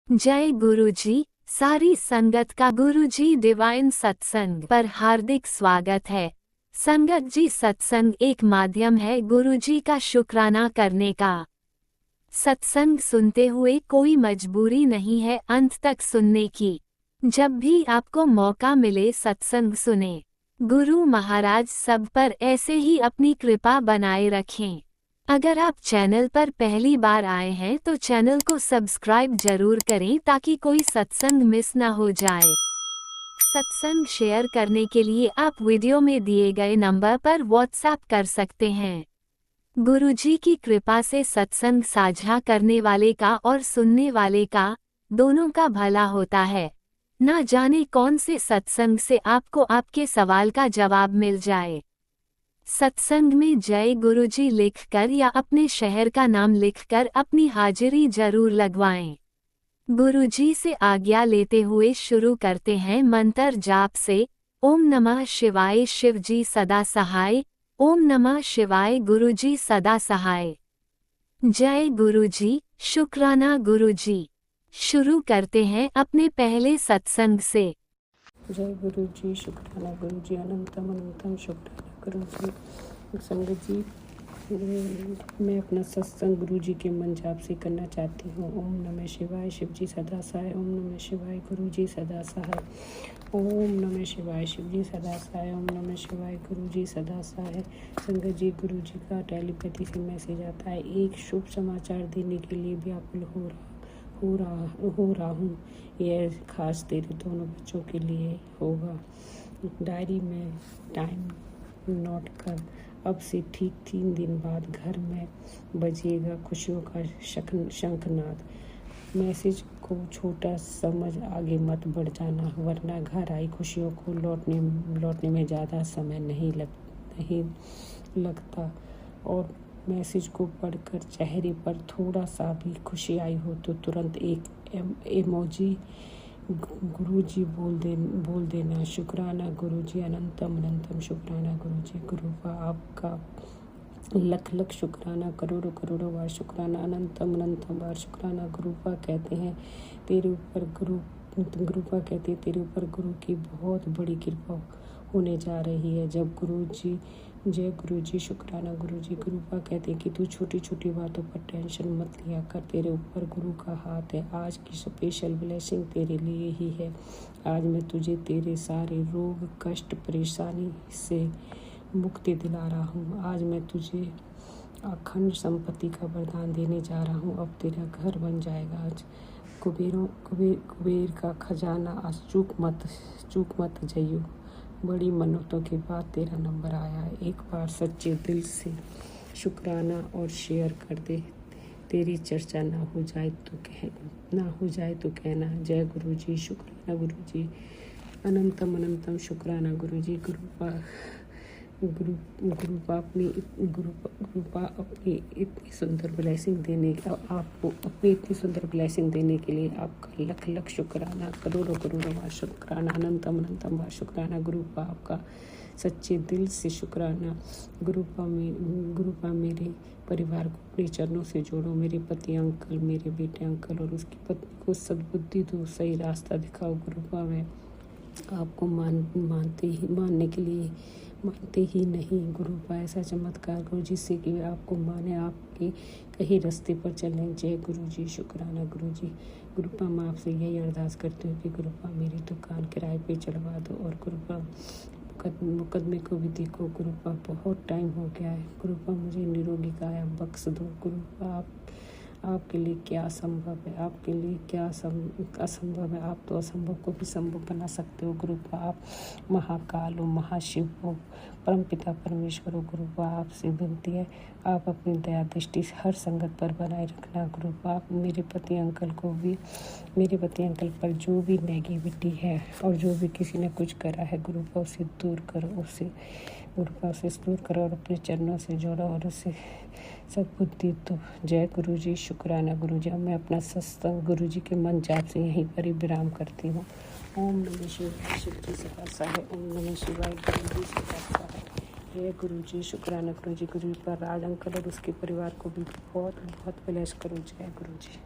जय गुरुजी। सारी संगत का गुरुजी डिवाइन सत्संग पर हार्दिक स्वागत है। संगत जी, सत्संग एक माध्यम है गुरुजी का शुक्राना करने का। सत्संग सुनते हुए कोई मजबूरी नहीं है अंत तक सुनने की। जब भी आपको मौका मिले सत्संग सुने। गुरु महाराज सब पर ऐसे ही अपनी कृपा बनाए रखें। अगर आप चैनल पर पहली बार आए हैं तो चैनल को सब्सक्राइब जरूर करें ताकि कोई सत्संग मिस ना हो जाए। सत्संग शेयर करने के लिए आप वीडियो में दिए गए नंबर पर व्हाट्सएप कर सकते हैं। गुरुजी की कृपा से सत्संग साझा करने वाले का और सुनने वाले का दोनों का भला होता है। ना जाने कौन से सत्संग से आपको आपके सवाल का जवाब मिल जाए। सत्संग में जय गुरुजी लिखकर या अपने शहर का नाम लिखकर अपनी हाजिरी जरूर लगवाएं। गुरुजी से आज्ञा लेते हुए शुरू करते हैं मंत्र जाप से। ओम नमः शिवाय, शिवजी सदा सहाय। ओम नमः शिवाय, गुरुजी सदा सहाय। जय गुरुजी, शुक्राना गुरुजी। शुरू करते हैं अपने पहले सत्संग से। जय गुरु जी, शुक्राना गुरु जी, अनंतम अनंतम शुक्राना गुरु जी। संगत जी, मैं अपना सत्संग गुरु जी के मन जाप से करना चाहती हूँ। ओम नमः शिवाय, शिव जी सदा सहाय। ओम नमः शिवाय, गुरु जी सदा सहाय। ओम नमः शिवाय, शिव जी सदा सहाय। ओम नमः शिवाय, गुरु जी सदा सहाय। संगत जी, गुरु जी का टेलीपैथी से मैसेज आता है। एक शुभ समाचार देने के लिए व्याकुल हो रहा हूँ। यह खास तेरे दोनों बच्चों के लिए होगा। डायरी में टाइम नोट कर। अब से ठीक 3 दिन बाद घर में बजेगा खुशियों का शंखनाद। मैसेज को छोटा समझ आगे मत बढ़ जाना, वरना घर आई खुशियों को लौटने में ज़्यादा समय नहीं लगता। और मैसेज को पढ़कर चेहरे पर थोड़ा सा भी खुशी आई हो तो तुरंत एक इमोजी गुरुजी बोल देना। शुक्राना गुरुजी, अनंतम अनंतम शुक्राना गुरुजी। गुरु का आपका लख लख शुक्राना, करोड़ों करोड़ों बार शुक्राना, अनंतम अनंतम बार शुक्राना। गुरुपा कहते हैं तेरे ऊपर गुरु की बहुत बड़ी कृपा होने जा रही है। जय गुरु जी, शुक्राना गुरु जी। गुरुपा कहते हैं कि तू छोटी छोटी बातों पर टेंशन मत लिया कर, तेरे ऊपर गुरु का हाथ है। आज की स्पेशल ब्लेसिंग तेरे लिए ही है। आज मैं तुझे तेरे सारे रोग कष्ट परेशानी से मुक्ति दिला रहा हूँ। आज मैं तुझे अखंड संपत्ति का वरदान देने जा रहा हूँ। अब तेरा घर बन जाएगा। आज कुबेर का खजाना, आज चूक मत जाइयो। बड़ी मन्नतों के बाद तेरा नंबर आया है। एक बार सच्चे दिल से शुक्राना और शेयर कर दे। तेरी चर्चा ना हो जाए तो कहना। जय गुरु जी, शुक्राना गुरु जी, अनंतम अनंतम शुक्राना गुरु जी। गुरुपा अपनी इतनी सुंदर ब्लेसिंग देने के लिए आपका लख लख शुक्राना, करोड़ों करोड़ों बार शुक्राना, अनंतम अनंतम बार शुक्राना। गुरुपा आपका सच्चे दिल से शुक्राना। गुरुपा मेरे परिवार को अपने चरणों से जोड़ो। मेरे पति अंकल, मेरे बेटे अंकल और उसकी पत्नी को सद्बुद्धि दो, सही रास्ता दिखाओ। गुरुपा मैं आपको मानते ही नहीं। गुरुपा ऐसा चमत्कार करो जिससे कि आपको माने, आपके कहीं रास्ते पर चलें। जय गुरु जी, शुक्राना गुरु जी। गुरुपा मैं आपसे यही अरदास करती हूँ कि गुरुपा मेरी दुकान किराए पे चढ़वा दो। और गुरुपा मुकदमे को भी देखो। गुरुपा बहुत टाइम हो गया है। गुरुपा मुझे निरोगी काया बख्श दो। गुरुपा आपके लिए क्या असंभव है, आपके लिए क्या असंभव है। आप तो असंभव को भी संभव बना सकते हो। गुरुपा आप महाकाल हो, महाशिव हो, परमपिता परमेश्वर हो। गुरुपा आपसे विनती है, आप अपनी दया दृष्टि हर संगत पर बनाए रखना। गुरुपा आप मेरे पति अंकल पर जो भी नेगेटिविटी है और जो भी किसी ने कुछ करा है, गुरुपा उसे दूर करो। गुरुपा उसे दूर करो और अपने चरणों से जोड़ो और उसे सद्बुद्धि दो। जय गुरु जी, शुक्राना गुरु जी। मैं अपना सत्संग गुरु जी के मन जाप से यहीं पर ही विराम करती हूँ। ओम नमः शिवाय, शिव जी सदा सहाय। ओम नमः शिवाय, गुरु जी सदा सहाय। जय गुरु जी, शुक्राना गुरु जी। गुरु पर राज अंकल और उसके परिवार को भी बहुत बहुत ब्लेस करो। जय गुरु जी।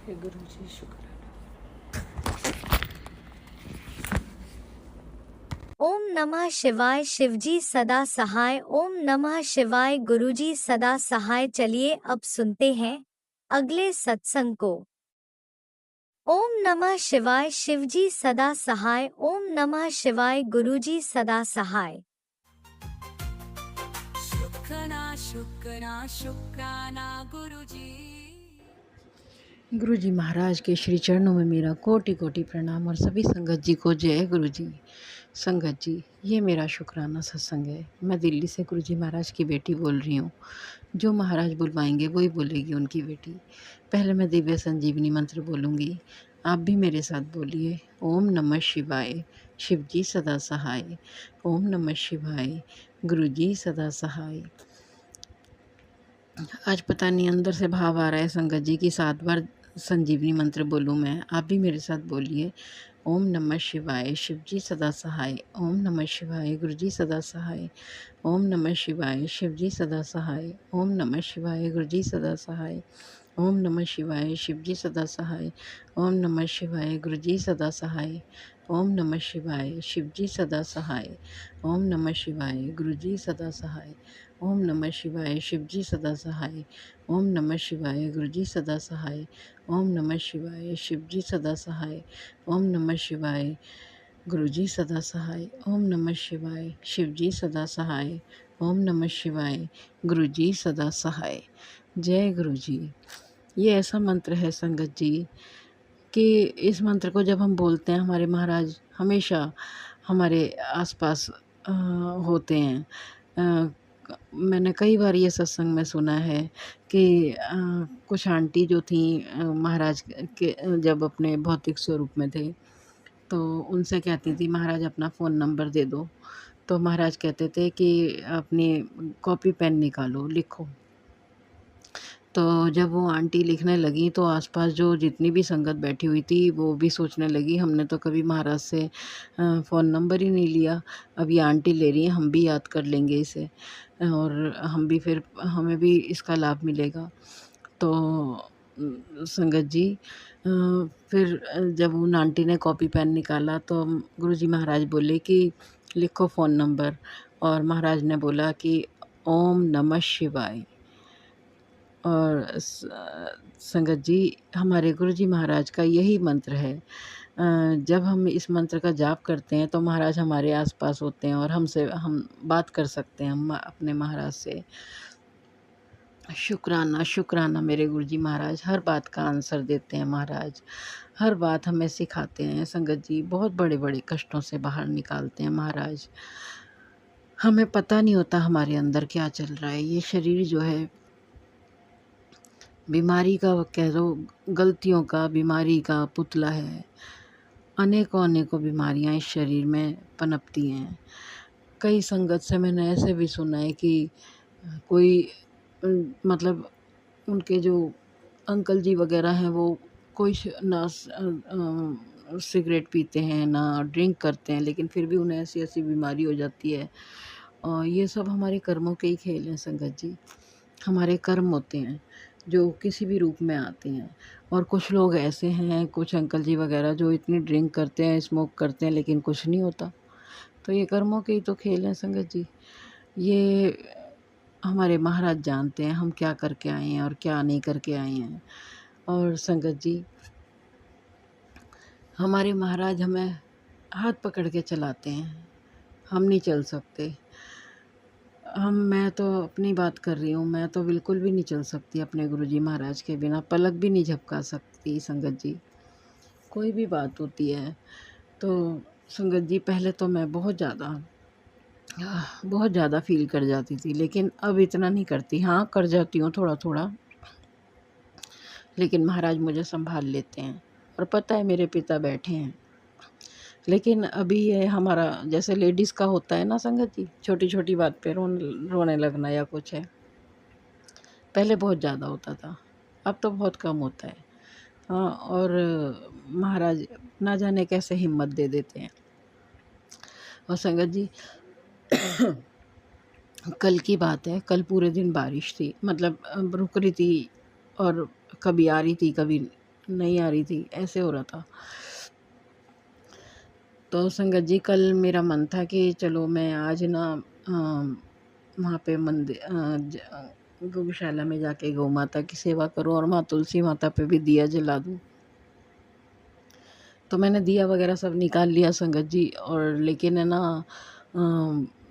जय गुरु जी शुक्राना। ओम नमः शिवाय। शिवजी सदा सहाय। ओम नमः शिवाय। गुरुजी सदा सहाय। चलिए अब सुनते हैं अगले सत्संग को। ओम नमः शिवाय। शिवजी सदा सहाय। ओम नमः शिवाय। गुरुजी सदा सहाय। शुक्राना शुक्राना शुक्राना गुरुजी। गुरु जी महाराज के श्री चरणों में मेरा कोटि कोटि प्रणाम और सभी संगत जी को जय गुरु जी। संगत जी, ये मेरा शुक्राना सत्संग है। मैं दिल्ली से गुरु जी महाराज की बेटी बोल रही हूँ। जो महाराज बुलवाएंगे वही बोलेगी उनकी बेटी। पहले मैं दिव्य संजीवनी मंत्र बोलूँगी, आप भी मेरे साथ बोलिए। ओम नमः शिवाय। शिव जी सदा सहाय। ओम नमः शिवाय। गुरु जी सदा सहाय। आज पता नहीं अंदर से भाव आ रहा है संगत जी की 7 बार संजीवनी मंत्र बोलूँ मैं, आप भी मेरे साथ बोलिए। ओम नमः शिवाय। शिव जी सदा सहाय। ओम नमः शिवाय। गुरु जी सदा सहाय। ओम नमः शिवाय। शिव जी सदा सहाय। ओम नमः शिवाय। गुरु जी सदा सहाय। ओम नमः शिवाय। शिव जी सदा सहाय। ओम नमः शिवाय। गुरु जी सदा सहाय। ओम नमः शिवाय। शिव जी सदा सहाय। ओम नमः शिवाय। गुरु जी सदा सहाय। ओम नमः शिवाय। शिव जी सदा सहाय। ओम नमः शिवाय। गुरु जी सदा सहाय। ओम नमः शिवाय। शिव जी सदा सहाय। ओम नमः शिवाय। गुरु जी सदा सहाय। ओम नमः शिवाय। शिव जी सदा सहाय। ओम नमः शिवाय। गुरु जी सदा सहाय। जय गुरु जी। ये ऐसा मंत्र है संगत जी कि इस मंत्र को जब हम बोलते हैं हमारे महाराज हमेशा हमारे आसपास होते हैं। मैंने कई बार ये सत्संग में सुना है कि कुछ आंटी जो थी महाराज के जब अपने भौतिक स्वरूप में थे तो उनसे कहती थी महाराज अपना फ़ोन नंबर दे दो, तो महाराज कहते थे कि अपनी कॉपी पेन निकालो लिखो। तो जब वो आंटी लिखने लगी तो आसपास जो जितनी भी संगत बैठी हुई थी वो भी सोचने लगी हमने तो कभी महाराज से फ़ोन नंबर ही नहीं लिया, अब ये आंटी ले रही हैं हम भी याद कर लेंगे इसे और हम भी फिर हमें भी इसका लाभ मिलेगा। तो संगत जी फिर जब उन आंटी ने कॉपी पेन निकाला तो गुरुजी महाराज बोले कि लिखो फ़ोन नंबर और महाराज ने बोला कि ओम नमः शिवाय। और संगत जी हमारे गुरुजी महाराज का यही मंत्र है। जब हम इस मंत्र का जाप करते हैं तो महाराज हमारे आसपास होते हैं और हम बात कर सकते हैं हम अपने महाराज से। शुक्राना शुक्राना मेरे गुरुजी महाराज, हर बात का आंसर देते हैं महाराज, हर बात हमें सिखाते हैं संगत जी, बहुत बड़े बड़े कष्टों से बाहर निकालते हैं महाराज। हमें पता नहीं होता हमारे अंदर क्या चल रहा है। ये शरीर जो है बीमारी का कह लो, गलतियों का बीमारी का पुतला है। अनेकों अनेकों बीमारियां इस शरीर में पनपती हैं। कई संगत से मैंने ऐसे भी सुना है कि कोई मतलब उनके जो अंकल जी वगैरह हैं वो कोई ना सिगरेट पीते हैं ना ड्रिंक करते हैं, लेकिन फिर भी उन्हें ऐसी ऐसी बीमारी हो जाती है। और ये सब हमारे कर्मों के ही खेल हैं संगत जी। हमारे कर्म होते हैं जो किसी भी रूप में आते हैं। और कुछ लोग ऐसे हैं, कुछ अंकल जी वगैरह जो इतनी ड्रिंक करते हैं, स्मोक करते हैं, लेकिन कुछ नहीं होता। तो ये कर्मों के ही तो खेल हैं संगत जी। ये हमारे महाराज जानते हैं हम क्या करके आए हैं और क्या नहीं करके आए हैं। और संगत जी हमारे महाराज हमें हाथ पकड़ के चलाते हैं, हम नहीं चल सकते। मैं तो अपनी बात कर रही हूँ, मैं तो बिल्कुल भी नहीं चल सकती अपने गुरुजी महाराज के बिना, पलक भी नहीं झपका सकती संगत जी। कोई भी बात होती है तो संगत जी पहले तो मैं बहुत ज़्यादा फ़ील कर जाती थी, लेकिन अब इतना नहीं करती। हाँ, कर जाती हूँ थोड़ा थोड़ा, लेकिन महाराज मुझे संभाल लेते हैं और पता है मेरे पिता बैठे हैं। लेकिन अभी ये हमारा जैसे लेडीज़ का होता है ना संगत जी, छोटी छोटी बात पे रोने लगना या कुछ है, पहले बहुत ज़्यादा होता था, अब तो बहुत कम होता है। हाँ, और महाराज ना जाने कैसे हिम्मत दे देते हैं। और संगत जी कल की बात है, कल पूरे दिन बारिश थी, मतलब रुक रही थी और कभी आ रही थी कभी नहीं आ रही थी, ऐसे हो रहा था। तो संगत जी कल मेरा मन था कि चलो मैं आज ना वहाँ पे गौशाला में जाके गौ माता की सेवा करूँ और माँ तुलसी माता पे भी दिया जला दूँ। तो मैंने दिया वगैरह सब निकाल लिया संगत जी, और लेकिन है ना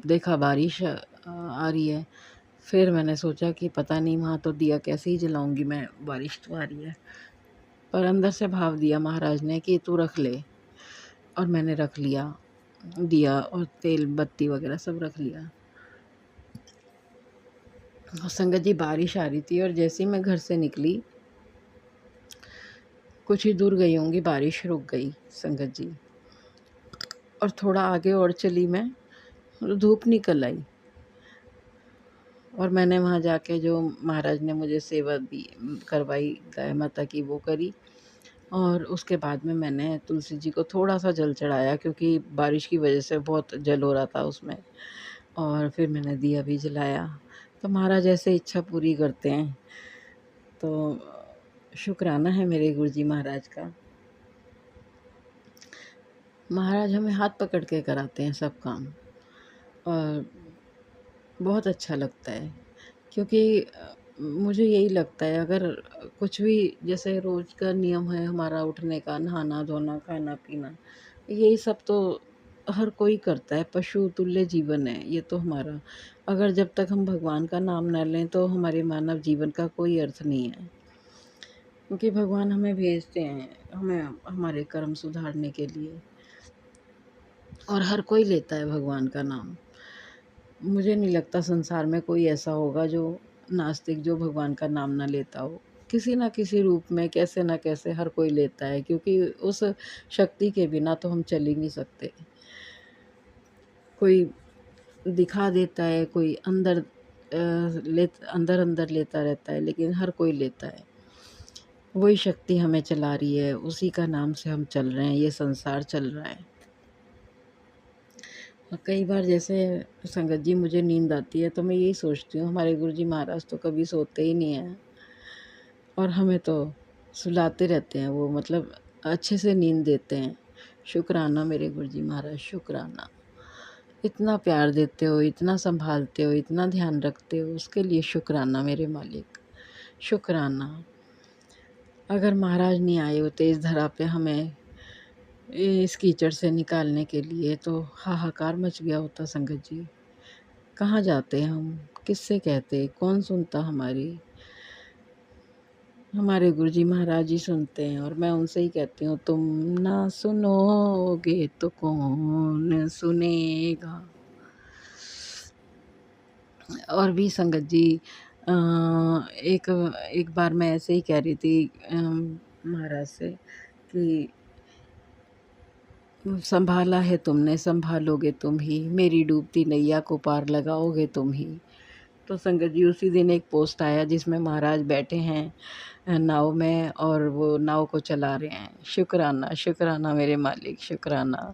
देखा बारिश आ रही है। फिर मैंने सोचा कि पता नहीं वहाँ तो दिया कैसे ही जलाऊंगी मैं, बारिश तो आ रही है। पर अंदर से भाव दिया महाराज ने कि तू रख ले, और मैंने रख लिया दिया, और तेल बत्ती वगैरह सब रख लिया। और संगत जी बारिश आ रही थी, और जैसे ही मैं घर से निकली कुछ ही दूर गई होंगी, बारिश रुक गई संगत जी, और थोड़ा आगे और चली मैं, धूप निकल आई। और मैंने वहाँ जाके जो महाराज ने मुझे सेवा दी करवाई गाय माता की, वो करी। और उसके बाद में मैंने तुलसी जी को थोड़ा सा जल चढ़ाया, क्योंकि बारिश की वजह से बहुत जल हो रहा था उसमें। और फिर मैंने दिया भी जलाया। तो महाराज ऐसे इच्छा पूरी करते हैं, तो शुक्राना है मेरे गुरुजी महाराज का। महाराज हमें हाथ पकड़ के कराते हैं सब काम, और बहुत अच्छा लगता है। क्योंकि मुझे यही लगता है, अगर कुछ भी जैसे रोज़ का नियम है हमारा उठने का, नहाना धोना, खाना पीना, यही सब तो हर कोई करता है, पशु तुल्य जीवन है ये तो हमारा। अगर जब तक हम भगवान का नाम ना लें तो हमारे मानव जीवन का कोई अर्थ नहीं है। क्योंकि भगवान हमें भेजते हैं हमें हमारे कर्म सुधारने के लिए, और हर कोई लेता है भगवान का नाम। मुझे नहीं लगता संसार में कोई ऐसा होगा जो नास्तिक जो भगवान का नाम ना लेता हो। किसी ना किसी रूप में कैसे ना कैसे हर कोई लेता है, क्योंकि उस शक्ति के बिना तो हम चल ही नहीं सकते। कोई दिखा देता है, कोई अंदर अंदर लेता रहता है, लेकिन हर कोई लेता है। वही शक्ति हमें चला रही है, उसी का नाम से हम चल रहे हैं, ये संसार चल रहा है। और कई बार जैसे संगत जी मुझे नींद आती है तो मैं यही सोचती हूँ, हमारे गुरुजी महाराज तो कभी सोते ही नहीं हैं, और हमें तो सुलाते रहते हैं वो, मतलब अच्छे से नींद देते हैं। शुक्राना मेरे गुरुजी महाराज, शुक्राना। इतना प्यार देते हो, इतना संभालते हो, इतना ध्यान रखते हो, उसके लिए शुक्राना मेरे मालिक, शुक्राना। अगर महाराज नहीं आए होते इस धरा पे हमें इस कीचड़ से निकालने के लिए, तो हाहाकार मच गया होता संगत जी। कहाँ जाते हम, किससे कहते, कौन सुनता हमारी? हमारे गुरुजी महाराज ही सुनते हैं, और मैं उनसे ही कहती हूँ, तुम ना सुनोगे तो कौन सुनेगा। और भी संगत जी एक एक बार मैं ऐसे ही कह रही थी महाराज से कि संभाला है तुमने, संभालोगे तुम ही, मेरी डूबती नैया को पार लगाओगे तुम ही। तो संगत जी उसी दिन एक पोस्ट आया जिसमें महाराज बैठे हैं नाव में, और वो नाव को चला रहे हैं। शुक्राना, शुक्राना मेरे मालिक, शुक्राना।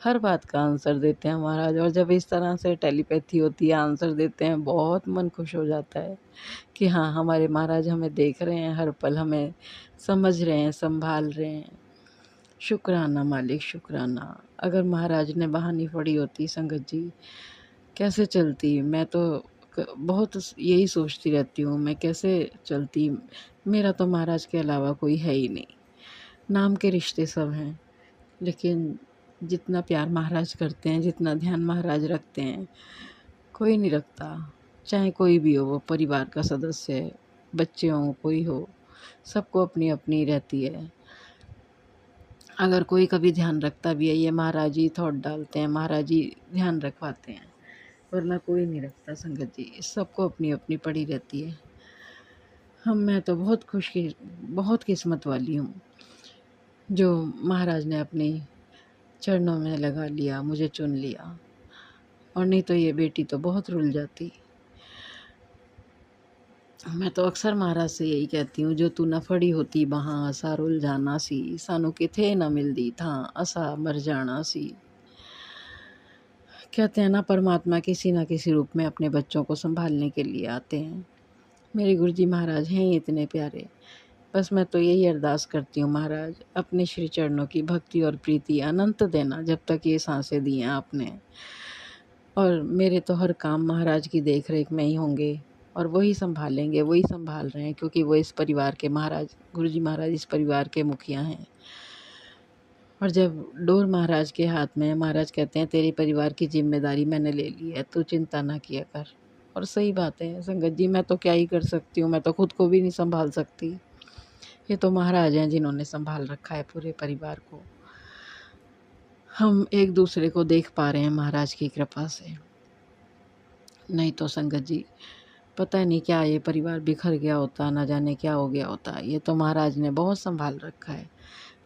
हर बात का आंसर देते हैं महाराज, और जब इस तरह से टेलीपैथी होती है, आंसर देते हैं, बहुत मन खुश हो जाता है कि हाँ हमारे महाराज हमें देख रहे हैं, हर पल हमें समझ रहे हैं, संभाल रहे हैं। शुक्राना मालिक, शुक्राना। अगर महाराज ने बहानी पड़ी होती संगत जी, कैसे चलती? मैं तो बहुत यही सोचती रहती हूँ, मैं कैसे चलती। मेरा तो महाराज के अलावा कोई है ही नहीं। नाम के रिश्ते सब हैं, लेकिन जितना प्यार महाराज करते हैं, जितना ध्यान महाराज रखते हैं, कोई नहीं रखता। चाहे कोई भी हो, वो परिवार का सदस्य, बच्चे हों, कोई हो, सबको अपनी अपनी रहती है। अगर कोई कभी ध्यान रखता भी है, ये महाराज जी थॉट डालते हैं, महाराज जी ध्यान रखवाते हैं, वरना कोई नहीं रखता संगत जी। सबको अपनी अपनी पड़ी रहती है। मैं तो बहुत किस्मत वाली हूँ जो महाराज ने अपने चरणों में लगा लिया, मुझे चुन लिया, और नहीं तो ये बेटी तो बहुत रुल जाती। मैं तो अक्सर महाराज से यही कहती हूँ, जो तू न फड़ी होती वहाँ, असा रुल जाना सी, सानू किथे न मिलदी था, असा मर जाना सी। कहते हैं ना, परमात्मा किसी न किसी रूप में अपने बच्चों को संभालने के लिए आते हैं। मेरे गुरुजी महाराज हैं इतने प्यारे बस मैं तो यही अरदास करती हूँ महाराज, अपने श्री चरणों की भक्ति और प्रीति अनंत देना जब तक ये सांसें दी हैं आपने। और मेरे तो हर काम महाराज की देख रेख में ही होंगे और वही संभालेंगे, वही संभाल रहे हैं, क्योंकि वो इस परिवार के महाराज, गुरुजी महाराज इस परिवार के मुखिया हैं। और जब डोर महाराज के हाथ में है, महाराज कहते हैं तेरे परिवार की जिम्मेदारी मैंने ले ली है, तू चिंता ना किया कर। और सही बात है संगत जी, मैं तो क्या ही कर सकती हूँ, मैं तो खुद को भी नहीं संभाल सकती। ये तो महाराज हैं जिन्होंने संभाल रखा है पूरे परिवार को। हम एक दूसरे को देख पा रहे हैं महाराज की कृपा से, नहीं तो संगत जी पता नहीं क्या ये परिवार बिखर गया होता, ना जाने क्या हो गया होता। ये तो महाराज ने बहुत संभाल रखा है।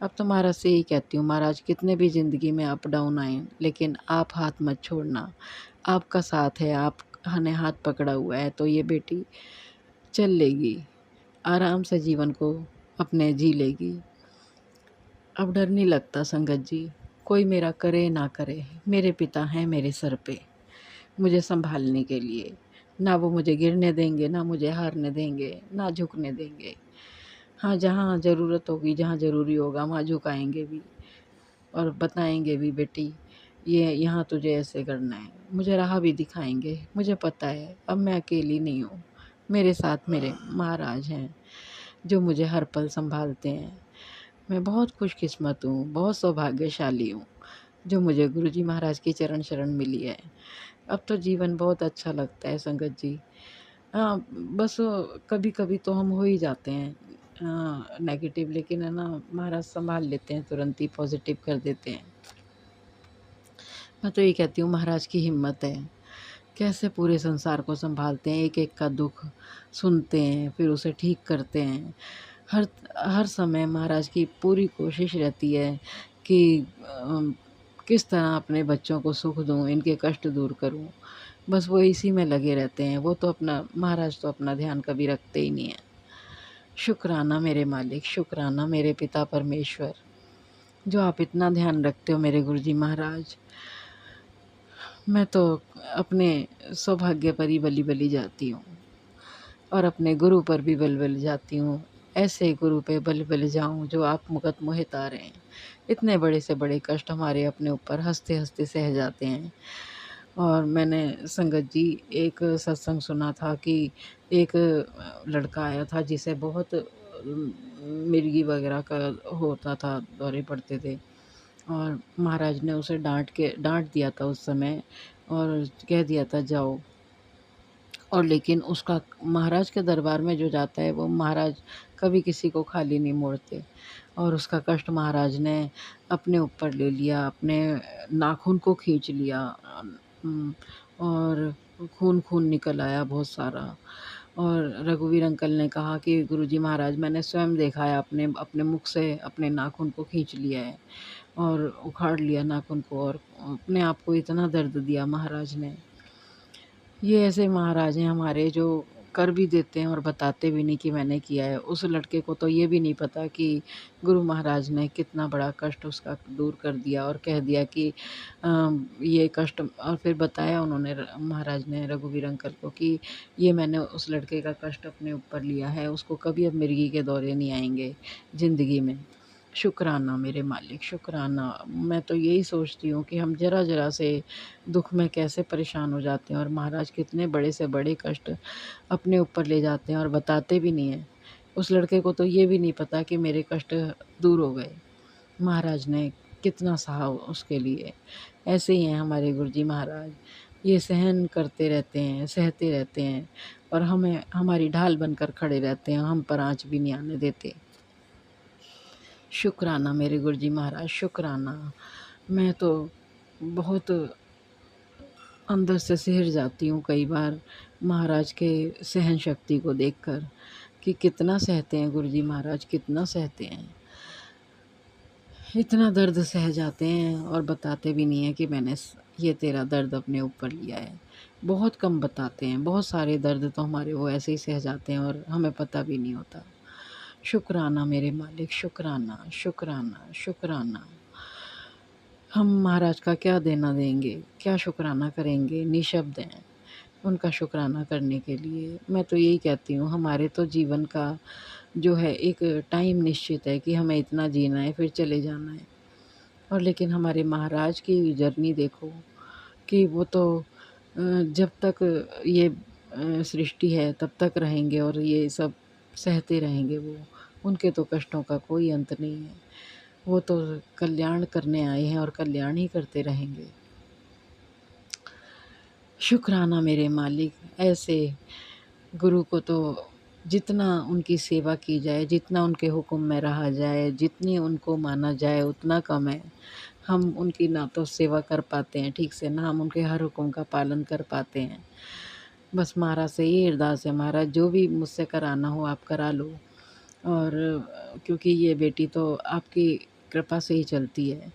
अब तो महाराज से ही कहती हूँ, महाराज कितने भी ज़िंदगी में अप डाउन आए, लेकिन आप हाथ मत छोड़ना, आपका साथ है, आपने हाथ पकड़ा हुआ है तो ये बेटी चल लेगी, आराम से जीवन को अपने जी लेगी। अब डर नहीं लगता संगत जी, कोई मेरा करे ना करे, मेरे पिता हैं मेरे सर पे मुझे संभालने के लिए। ना वो मुझे गिरने देंगे, ना मुझे हारने देंगे, ना झुकने देंगे। हाँ, जहाँ ज़रूरत होगी, जहाँ ज़रूरी होगा वहाँ झुकाएंगे भी और बताएंगे भी, बेटी ये यहाँ तुझे ऐसे करना है। मुझे राह भी दिखाएंगे। मुझे पता है अब मैं अकेली नहीं हूँ, मेरे साथ मेरे महाराज हैं जो मुझे हर पल संभालते हैं। मैं बहुत खुशकिस्मत हूँ, बहुत सौभाग्यशाली हूँ जो मुझे गुरुजी महाराज की चरण शरण मिली है। अब तो जीवन बहुत अच्छा लगता है संगत जी। हाँ, बस कभी कभी तो हम हो ही जाते हैं नेगेटिव, लेकिन है ना महाराज संभाल लेते हैं, तुरंत ही पॉजिटिव कर देते हैं। मैं तो ये कहती हूँ महाराज की हिम्मत है, कैसे पूरे संसार को संभालते हैं, एक एक का दुख सुनते हैं फिर उसे ठीक करते हैं। हर हर समय महाराज की पूरी कोशिश रहती है कि किस तरह अपने बच्चों को सुख दूँ, इनके कष्ट दूर करूँ। बस वो इसी में लगे रहते हैं। वो तो अपना महाराज तो अपना ध्यान कभी रखते ही नहीं है। शुक्राना मेरे मालिक, शुक्राना मेरे पिता परमेश्वर, जो आप इतना ध्यान रखते हो मेरे गुरुजी महाराज। मैं तो अपने सौभाग्य पर ही बली बली जाती हूँ और अपने गुरु पर भी बल बल जाती हूँ। ऐसे गुरु पे बल बल जाऊँ जो आप मुकत मोहे तारे हैं। इतने बड़े से बड़े कष्ट हमारे अपने ऊपर हंसते हंसते सह जाते हैं। और मैंने संगत जी एक सत्संग सुना था कि एक लड़का आया था जिसे बहुत मिर्गी वगैरह का होता था, दौरे पड़ते थे, और महाराज ने उसे डांट दिया था उस समय और कह दिया था जाओ। और लेकिन उसका महाराज के दरबार में जो जाता है वो महाराज कभी किसी को खाली नहीं मोड़ते। और उसका कष्ट महाराज ने अपने ऊपर ले लिया, अपने नाखून को खींच लिया और खून खून निकल आया बहुत सारा। और रघुवीर अंकल ने कहा कि गुरुजी महाराज मैंने स्वयं देखा है, अपने मुख से अपने नाखून को खींच लिया है और उखाड़ लिया नाखून को, और अपने आप को इतना दर्द दिया महाराज ने। ये ऐसे महाराज हैं हमारे जो कर भी देते हैं और बताते भी नहीं कि मैंने किया है। उस लड़के को तो ये भी नहीं पता कि गुरु महाराज ने कितना बड़ा कष्ट उसका दूर कर दिया और कह दिया कि ये कष्ट, और फिर बताया उन्होंने महाराज ने रघुवीर अंकल को कि ये मैंने उस लड़के का कष्ट अपने ऊपर लिया है, उसको कभी अब मिर्गी के दौरे नहीं आएंगे ज़िंदगी में। शुक्राना मेरे मालिक, शुक्राना। मैं तो यही सोचती हूँ कि हम ज़रा ज़रा से दुख में कैसे परेशान हो जाते हैं और महाराज कितने बड़े से बड़े कष्ट अपने ऊपर ले जाते हैं और बताते भी नहीं हैं। उस लड़के को तो ये भी नहीं पता कि मेरे कष्ट दूर हो गए, महाराज ने कितना सहा उसके लिए। ऐसे ही हैं हमारे गुरुजी महाराज, ये सहन करते रहते हैं, सहते रहते हैं और हमें हमारी ढाल बनकर खड़े रहते हैं, हम पर आँच भी नहीं आने देते। शुक्राना मेरे गुरुजी महाराज, शुक्राना। मैं तो बहुत अंदर से सिहर जाती हूँ कई बार महाराज के सहन शक्ति को देखकर कि कितना सहते हैं गुरुजी महाराज, कितना सहते हैं। इतना दर्द सह जाते हैं और बताते भी नहीं हैं कि मैंने ये तेरा दर्द अपने ऊपर लिया है। बहुत कम बताते हैं, बहुत सारे दर्द तो हमारे वो ऐसे ही सह जाते हैं और हमें पता भी नहीं होता। शुक्राना मेरे मालिक, शुक्राना, शुक्राना, शुक्राना। हम महाराज का क्या देना देंगे, क्या शुक्राना करेंगे, निशब्द हैं उनका शुक्राना करने के लिए। मैं तो यही कहती हूँ हमारे तो जीवन का जो है एक टाइम निश्चित है कि हमें इतना जीना है फिर चले जाना है। और लेकिन हमारे महाराज की जर्नी देखो कि वो तो जब तक ये सृष्टि है तब तक रहेंगे और ये सब सहते रहेंगे वो। उनके तो कष्टों का कोई अंत नहीं है। वो तो कल्याण करने आए हैं और कल्याण ही करते रहेंगे। शुक्राना मेरे मालिक, ऐसे गुरु को तो जितना उनकी सेवा की जाए, जितना उनके हुक्म में रहा जाए, जितनी उनको माना जाए उतना कम है। हम उनकी ना तो सेवा कर पाते हैं ठीक से, ना हम उनके हर हुक्म का पालन कर पाते हैं। बस महाराज से ये अरदास है, महाराज जो भी मुझसे कराना हो आप करा लो। और क्योंकि ये बेटी तो आपकी कृपा से ही चलती है,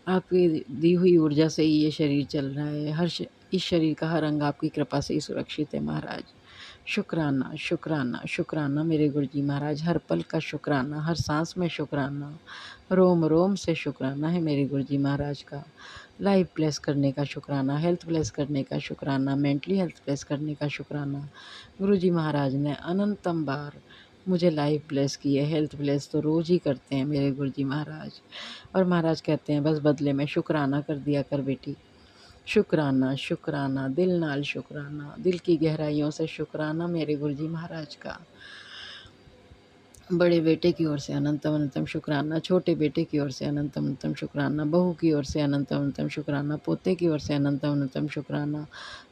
आपकी दी हुई ऊर्जा से ही ये शरीर चल रहा है। इस शरीर का हर अंग आपकी कृपा से ही सुरक्षित है महाराज। शुक्राना, शुक्राना, शुक्राना मेरे गुरुजी महाराज, हर पल का शुक्राना, हर सांस में शुक्राना, रोम रोम से शुक्राना है मेरे गुरुजी महाराज का। लाइफ ब्लेस करने का शुक्राना, हेल्थ ब्लेस करने का शुक्राना, मेंटली हेल्थ ब्लेस करने का शुक्राना। गुरुजी महाराज ने अनंतम बार मुझे लाइफ ब्लेस की है, हेल्थ ब्लेस तो रोज़ ही करते हैं मेरे गुरुजी महाराज। और महाराज कहते हैं बस बदले में शुक्राना कर दिया कर बेटी। शुक्राना, शुक्राना, दिल नाल शुक्राना, दिल की गहराइयों से शुक्राना मेरे गुरुजी महाराज का। बड़े बेटे की ओर से अनंतम अनंतम शुक्राना, छोटे बेटे की ओर से अनंतम अनंतम शुक्राना, बहू की ओर से अनंतम अनंतम शुक्राना, पोते की ओर से अनंतम अनंतम शुक्राना,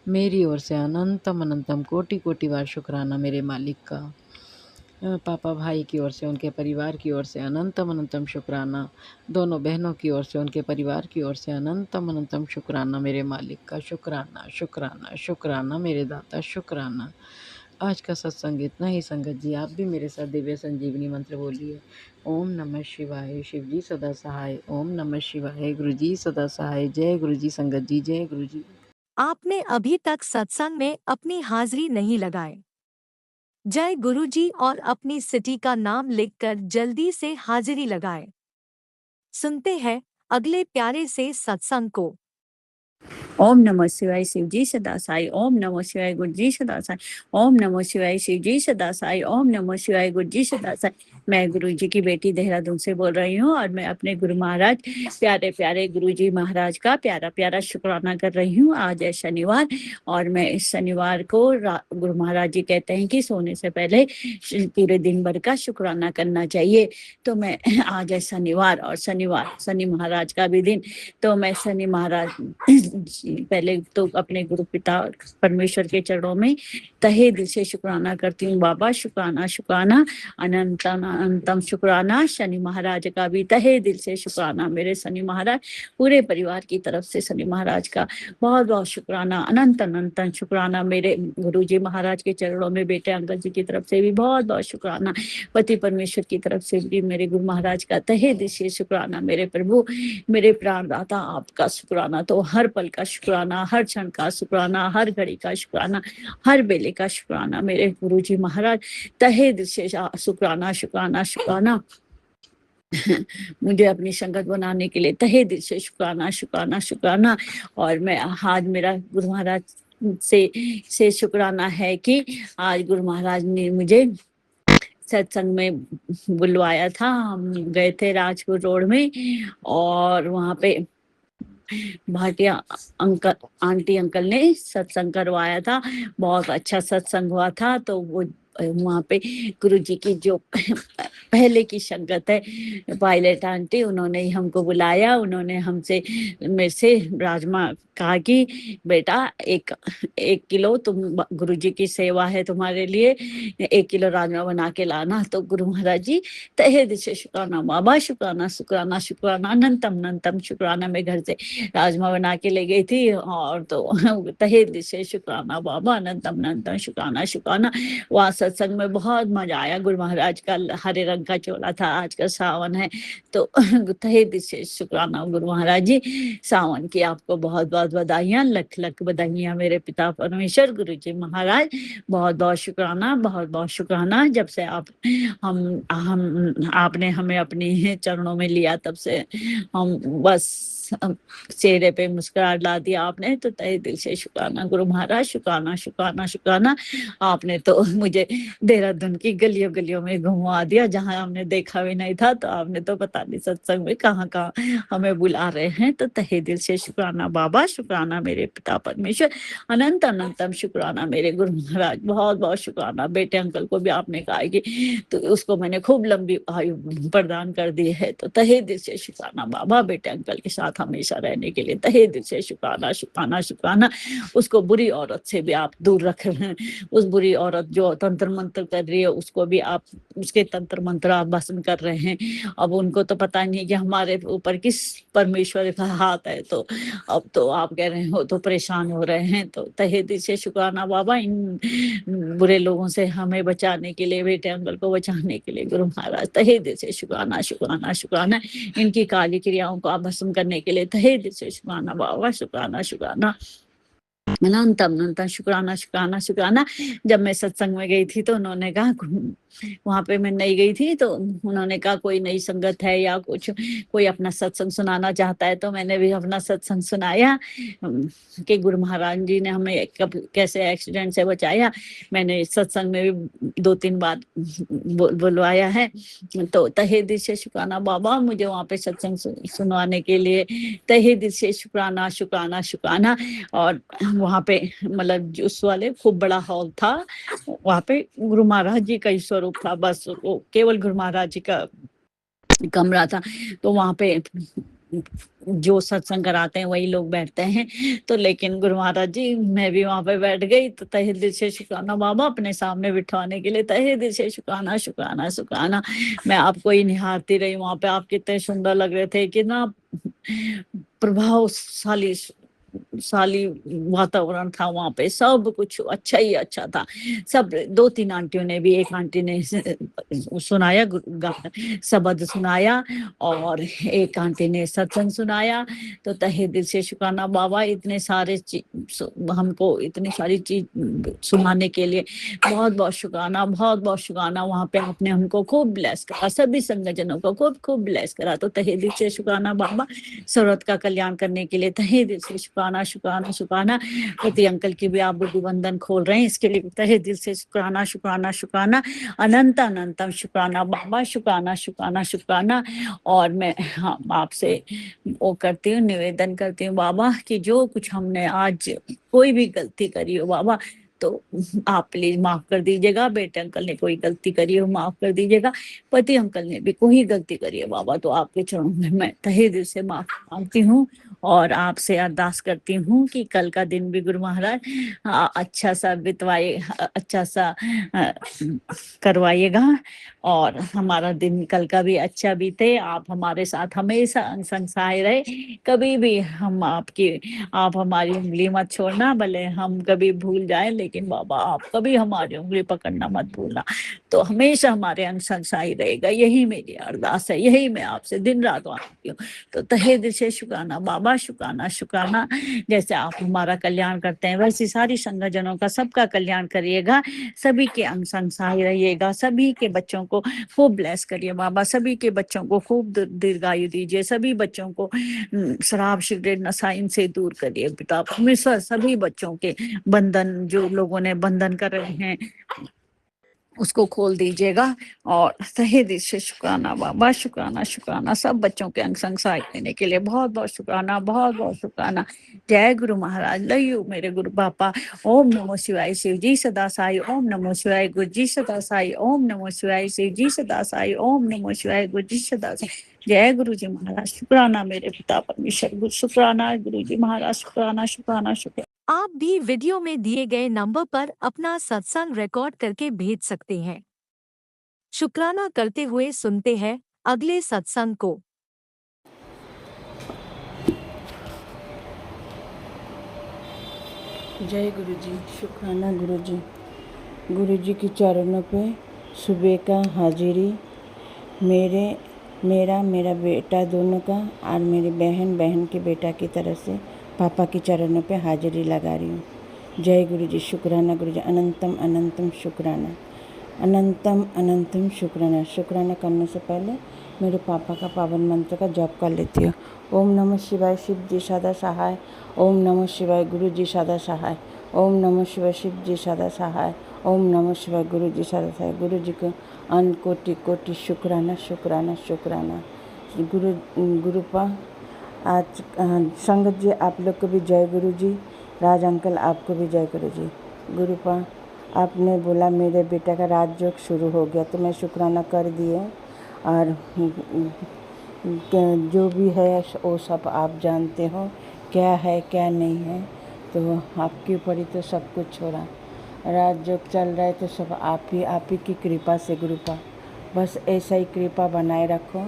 मेरी ओर से अनंतम अनंतम कोटि कोटि बार शुक्राना मेरे मालिक का। पापा भाई की ओर से, उनके परिवार की ओर से अनंतम अनंतम शुक्राना, दोनों बहनों की ओर से, उनके परिवार की ओर से अनंतम अनंतम शुक्राना मेरे मालिक का। शुक्राना, शुक्राना, शुक्राना मेरे दाता, शुक्राना। आज का सत्संग इतना ही संगत जी। आप भी मेरे साथ दिव्य संजीवनी मंत्र बोलिए। ओम नमः शिवाय, शिव जी सदा सहाय। ओम नमः शिवाय, गुरु जी सदा सहाय। जय गुरु जी संगत जी, जय गुरु जी। आपने अभी तक सत्संग में अपनी हाजिरी नहीं लगाई। जय गुरुजी और अपनी सिटी का नाम लिखकर जल्दी से हाजिरी लगाएं। सुनते हैं अगले प्यारे से सत्संग को। ओम नमः शिवाय शिव जी सदा साई। ओम नमः शिवाय गुरु जी सदा साई। ओम नमः शिवाय शिव जी सदा साई। ओम नमः शिवाय गुरु जी सदा साई। मैं गुरु जी की बेटी देहरादून से बोल रही हूँ और मैं अपने गुरु महाराज प्यारे प्यारे गुरु जी महाराज का प्यारा प्यारा शुक्राना कर रही हूँ। आज है शनिवार और मैं इस शनिवार को गुरु महाराज जी कहते हैं कि सोने से पहले पूरे दिन भर का शुक्राना करना चाहिए। तो मैं आज है शनिवार और शनिवार शनि महाराज का भी दिन, तो मैं शनि महाराज पहले तो अपने गुरु पिता परमेश्वर के चरणों में तहे दिल से शुक्राना करती हूँ। बाबा शुक्राना, शुक्राना, अनंत अनंतम शुक्राना। शनि महाराज का भी तहे दिल से शुक्राना। मेरे शनि महाराज पूरे परिवार की तरफ से शनि महाराज का बहुत बहुत शुक्राना, अनंत अनंत शुक्राना। मेरे गुरु जी महाराज के चरणों में बेटे अंकल जी की तरफ से भी बहुत बहुत शुक्राना। पति परमेश्वर की तरफ से भी मेरे गुरु महाराज का तहे दिल से शुक्राना। मेरे प्रभु, मेरे प्राणदाता, आपका शुक्राना। तो हर पल का शुक्राना, हर क्षण का शुक्राना, हर घड़ी का शुक्राना, हर बेले का शुक्राना। मेरे गुरु जी महाराज तहे दिल से शुक्राना, शुक्राना, शुक्राना। मुझे अपनी संगत बनाने के लिए तहे दिल से शुक्राना, शुक्राना, शुक्राना। और मैं आज मेरा गुरु महाराज से शुक्राना है कि आज गुरु महाराज ने मुझे सत्संग में बुलवाया था। हम गए थे राजपुर रोड में और वहाँ पे भाटिया अंकल आंटी अंकल ने सत्संग करवाया था। बहुत अच्छा सत्संग हुआ था। तो वो वहाँ पे गुरु जी की जो पहले की संगत है पायलट आंटी, उन्होंने ही हमको बुलाया। उन्होंने हमसे मेरे से राजमा कहा कि बेटा एक किलो तुम, गुरु जी की सेवा है तुम्हारे लिए, 1 किलो राजमा बना के लाना। तो गुरु महाराज जी तहे दिल से शुक्राना बाबा, शुक्राना, शुक्राना, शुक्राना, अनंतम अनंतम शुक्राना। मैं घर से राजमा बना के ले गई थी और तो तहे दिल से शुक्राना बाबा, अनंतम अनंतम शुक्राना, शुक्राना। वहाँ सत्संग में बहुत मजा आया। गुरु महाराज का हरे रंग का चोला था। आज का सावन है तो तहे दिल से शुक्राना गुरु महाराज जी। सावन की आपको बहुत बहुत बधाइयाँ, लख लख बधाइयाँ मेरे पिता परमेश्वर गुरु जी महाराज। बहुत बहुत शुक्राना, बहुत बहुत शुक्राना। जब से आपने हमें अपने चरणों में लिया तब से हम बस चेहरे पे मुस्कुराहट ला दिया आपने, तो तहे दिल से शुक्राना गुरु महाराज, शुक्राना शुक्राना शुक्राना। आपने तो मुझे देहरादून की गलियों गलियों में घुमा दिया, जहाँ हमने देखा भी नहीं था। तो आपने तो पता नहीं सत्संग में कहाँ कहाँ हमें बुला रहे हैं। तो तहे दिल से शुक्राना बाबा, शुक्राना मेरे पिता परमेश्वर, अनंत अनंतम शुक्राना मेरे गुरु महाराज, बहुत बहुत शुक्राना। बेटे अंकल को भी आपने कहा कि तो उसको मैंने खूब लंबी आयु प्रदान कर दी है। तो तहे दिल से शुक्राना बाबा, बेटे अंकल के साथ हमेशा रहने के लिए तहे दिल से शुक्राना शुक्राना शुक्राना। उसको बुरी औरत से भी आप दूर रख रहे हैं। उस बुरी औरत जो तंत्र मंत्र कर रही है, उसको भी आप, उसके तंत्र मंत्र आप भस्म कर रहे हैं। अब उनको तो पता नहीं कि हमारे ऊपर किस परमेश्वर का हाथ है। तो अब तो आप कह रहे हो तो परेशान हो रहे हैं। तो तहे दिल से शुक्राना बाबा, इन बुरे लोगों से हमें बचाने के लिए, बेटे अंकल को बचाने के लिए गुरु महाराज तहे दिल से शुक्राना शुक्राना शुक्राना। इनकी काली क्रियाओं को आप भस्म करने के लिए तहे दिल से शुक्राना बाबा, शुक्राना शुक्राना अनंतम अनंतम शुक्राना शुक्राना शुक्राना। जब मैं सत्संग में गई थी तो उन्होंने कहा, वहां पे मैं नहीं गई थी, तो उन्होंने कहा कोई नई संगत है या कुछ, कोई अपना सत्संग सुनाना चाहता है। तो मैंने भी अपना सत्संग सुनाया कि गुरु महाराज जी ने हमें कब कैसे एक्सीडेंट से बचाया। मैंने सत्संग में भी 2-3 बार बुलवाया है। तो तहे दिल से शुक्राना बाबा, मुझे वहाँ पे सत्संग सुनवाने के लिए तहे दिल से शुक्राना शुक्राना शुक्राना। और वहाँ पे मतलब उस वाले खूब बड़ा हॉल था, वहाँ पे गुरु महाराज जी का ही स्वरूप था, बस वो केवल गुरु महाराज जी का कमरा था। तो वहाँ पे जो सत्संग कराते हैं वही लोग बैठते हैं। तो लेकिन गुरु महाराज जी, मैं भी वहां पे बैठ गई। तो तहे दिल से शुक्राना बाबा, अपने सामने बिठाने के लिए तहे दिल से शुक्राना शुक्राना शुक्राना। मैं आपको ही निहारती रही वहां पे, आप कितने सुंदर लग रहे थे, कितना प्रभावशाली वातावरण था वहां पे, सब कुछ अच्छा ही अच्छा था। सब 2-3 आंटियों ने भी, एक आंटी ने सुनाया, शब्द सुनाया, और एक आंटी ने सत्संग सुनाया। तो तहे दिल से शुक्राना बाबा, इतने सारे हमको इतनी सारी चीज सुनाने के लिए बहुत बहुत शुक्राना, बहुत बहुत शुक्राना। वहां पे आपने हमको खूब ब्लेस करा, सभी संगठनों को खूब खूब ब्लेस करा। तो तहे दिल से शुक्राना बाबा, सूरत का कल्याण करने के लिए तहे दिल से शुक्राना शुक्राना शुक्राना। पति अंकल की भी आप बुद्धि बंधन खोल रहे हैं, इसके लिए तहे दिल से शुक्राना शुक्राना शुक्राना। अनंत अनंतम शुक्राना बाबा, शुक्राना शुक्राना शुक्राना। और मैं आपसे वो करती हूँ, निवेदन करती हूँ बाबा कि जो कुछ हमने आज कोई भी गलती करी हो बाबा, तो आप प्लीज माफ कर दीजिएगा। बेटे अंकल ने कोई गलती करी हो, माफ कर दीजिएगा। पति अंकल ने भी कोई गलती करी है बाबा, तो आपके चरणों में मैं तहे दिल से माफ मांगती हूँ। और आपसे अरदास करती हूँ कि कल का दिन भी गुरु महाराज अच्छा सा बितवाए, अच्छा सा करवाइएगा, और हमारा दिन कल का भी अच्छा बीते। आप हमारे साथ हमेशा संसाय रहे, कभी भी हम आप हमारी उंगली मत छोड़ना। भले हम कभी भूल जाए, लेकिन बाबा आप कभी हमारी उंगली पकड़ना मत भूलना। तो हमेशा हमारे अंग संसाई रहेगा, यही मेरी अरदास है, यही मैं आपसे दिन रात मांगती हूँ। तो तहे दिल से शुक्राना बाबा, शुक्राना शुक्राना। जैसे आप हमारा कल्याण करते हैं, वैसे सारी संगठनों का सबका कल्याण करिएगा, सभी के अंग संसाई रहिएगा, सभी के बच्चों को खूब ब्लेस करिए बाबा, सभी के बच्चों को खूब दीर्घायु दीजिए, सभी बच्चों को शराब सिगरेट नशा इनसे दूर करिए पिता परमेश्वर। सभी बच्चों के बंधन, जो लोगों ने बंधन कर रहे हैं, उसको खोल दीजिएगा। और तहे दिल से शुक्राना बाबा, शुक्राना शुक्राना। सब बच्चों के अंग संसार देने के लिए बहुत बहुत शुक्राना, बहुत बहुत शुक्राना। जय गुरु महाराज, लयू मेरे गुरु पापा। ओम नमो शिवाय शिव जी सदा साई, ओम नमो शिवाय गुरु जी सदा साई, ओम नमो शिवाय शिव जी सदा साई, ओम नमो शिवाय गुरु जी सदा साई। जय गुरु जी महाराज, शुक्राना मेरे पिता परमेश्वर, शुक्राना गुरु जी महाराज, शुक्राना शुक्राना शुक्राना। आप भी वीडियो में दिए गए नंबर पर अपना सत्संग रिकॉर्ड करके भेज सकते हैं। शुक्राना करते हुए सुनते हैं अगले सत्संग को। जय गुरु जी, शुक्राना गुरु जी। गुरु जी के चरणों पे सुबह का हाजिरी, मेरा बेटा दोनों का, और मेरी बहन के बेटा की तरफ से पापा के चरणों पे हाजिरी लगा रही हूँ। जय गुरु जी, शुक्राना गुरु जी, अनंतम अनंतम शुक्राना, अनंतम अनंतम शुक्राना। शुक्राना करने से पहले मेरे पापा का पावन मंत्र का जप कर लेती हूँ। ओम नमः शिवाय शिव जी सदा सहाय। ओम नमः शिवाय गुरु जी सदा सहाय। ओम नमः शिवाय शिव जी सदा सहाय। ओम नमः शिवाय गुरु जी सदा सहाय। गुरु जी को अन्न कोटि कोटि शुक्राना शुक्राना शुक्राना। गुरुपा आज संगत जी आप लोग को भी जय गुरु जी। राज अंकल आपको भी जय गुरु जी। गुरुपा आपने बोला मेरे बेटा का राजयोग शुरू हो गया तो मैं शुक्राना कर दिए, और जो भी है वो सब आप जानते हो क्या है क्या नहीं है, तो आपके ऊपर ही तो सब कुछ हो रहा। राजयोग चल रहा है तो सब आप ही की कृपा से गुरुपा, बस ऐसा ही कृपा बनाए रखो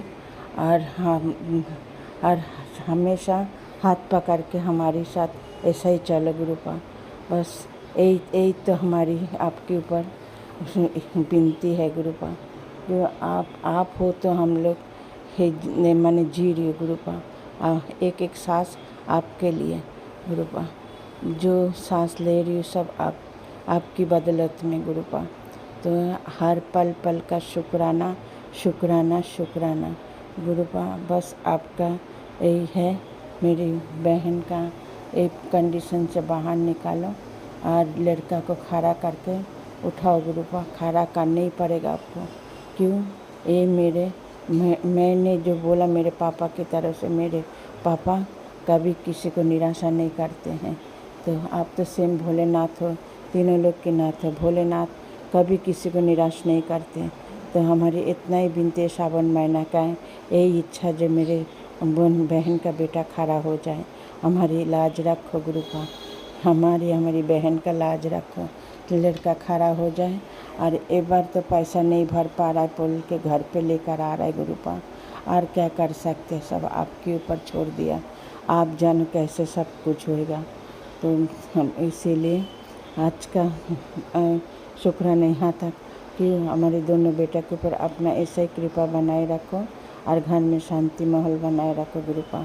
और हमेशा हाथ पकड़ के हमारे साथ ऐसा ही चलो गुरुपा। बस यही तो हमारी आपके ऊपर विनती है गुरुपा। जो आप हो तो हम लोग माने जी रही हो गुरुपा। एक एक सांस आपके लिए गुरुपा, जो सांस ले रही हो सब आपकी बदौलत में गुरुपा। तो हर पल पल का शुक्राना शुक्राना शुक्राना गुरुपा। बस आपका यही है, मेरी बहन का एक कंडीशन से बाहर निकालो और लड़का को खड़ा करके उठाओ गुरुपा। खड़ा करना ही पड़ेगा आपको। क्यों? ये मैंने जो बोला मेरे पापा की तरफ से, मेरे पापा कभी किसी को निराशा नहीं करते हैं। तो आप तो सेम भोलेनाथ हो, तीनों लोग के नाथ हो। भोलेनाथ कभी किसी को निराश नहीं करते। तो हमारी इतना ही विनती सावन महीना का है, यही इच्छा जो मेरे बहन का बेटा खड़ा हो जाए। हमारी लाज रखो गुरुपा, हमारी बहन का लाज रखो, लड़का खड़ा हो जाए। और एक बार तो पैसा नहीं भर पा रहा है बोल के घर पे लेकर आ रहा है गुरुपा। और क्या कर सकते, सब आपके ऊपर छोड़ दिया। आप जानो कैसे सब कुछ होएगा। तो हम इसीलिए आज का शुक्राना यहाँ तक कि हमारे दोनों बेटा के ऊपर अपना ऐसा ही कृपा बनाए रखो और घर में शांति माहौल बनाए रखो गुरुपा।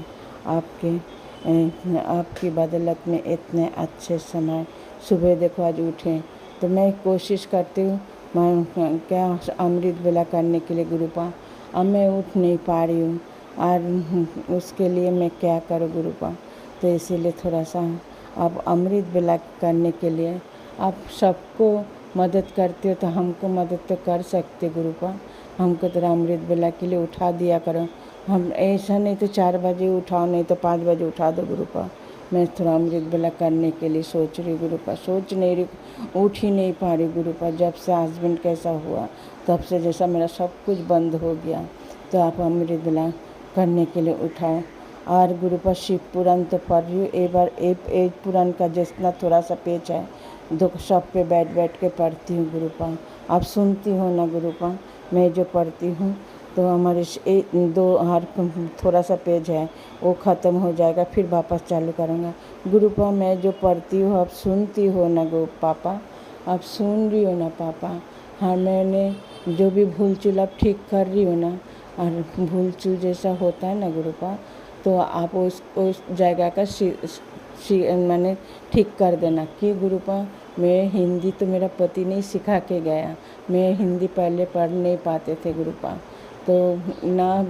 आपकी बदौलत में इतने अच्छे समय सुबह देखो आज उठे तो मैं कोशिश करती हूँ मैं क्या अमृत वेला करने के लिए गुरुपा। अब मैं उठ नहीं पा रही हूँ और उसके लिए मैं क्या करूँ गुरुपा। तो इसीलिए थोड़ा सा आप अमृत वेला करने के लिए आप सबको मदद करते हो तो हमको मदद तो कर सकते गुरुपा। हमको तो अमृत वेला के लिए उठा दिया करो। हम ऐसा नहीं तो 4 बजे उठाओ, नहीं तो 5 बजे उठा दो गुरुपा। मैं थोड़ा अमृत वेला करने के लिए सोच रही गुरुपा, सोच नहीं रही, उठ ही नहीं पा रही गुरुपा। जब से हस्बैंड कैसा हुआ तब से जैसा मेरा सब कुछ बंद हो गया। तो आप अमृत वेला करने के लिए उठाओ। और गुरुपा शिव पुराण तो पढ़ रही हूँ, एक बार एक पुराण का जितना थोड़ा सा पेज है दो सब पे बैठ के पढ़ती हूँ गुरुपा। आप सुनती हो ना गुरुपा, मैं जो पढ़ती हूँ तो हमारे दो हर थोड़ा सा पेज है वो ख़त्म हो जाएगा, फिर वापस चालू करूँगा गुरुपा। मैं जो पढ़ती हूँ आप सुनती हो ना पापा, आप सुन रही हो ना पापा। हाँ, मैंने जो भी भूल चूल आप ठीक कर रही हो ना, और भूल चूल जैसा होता है ना गुरुपा तो आप उस जगह का मैंने ठीक कर देना कि गुरुपा। मैं हिंदी तो मेरा पति नहीं सिखा के गया, मैं हिंदी पहले पढ़ नहीं पाते थे गुरुपा। तो ना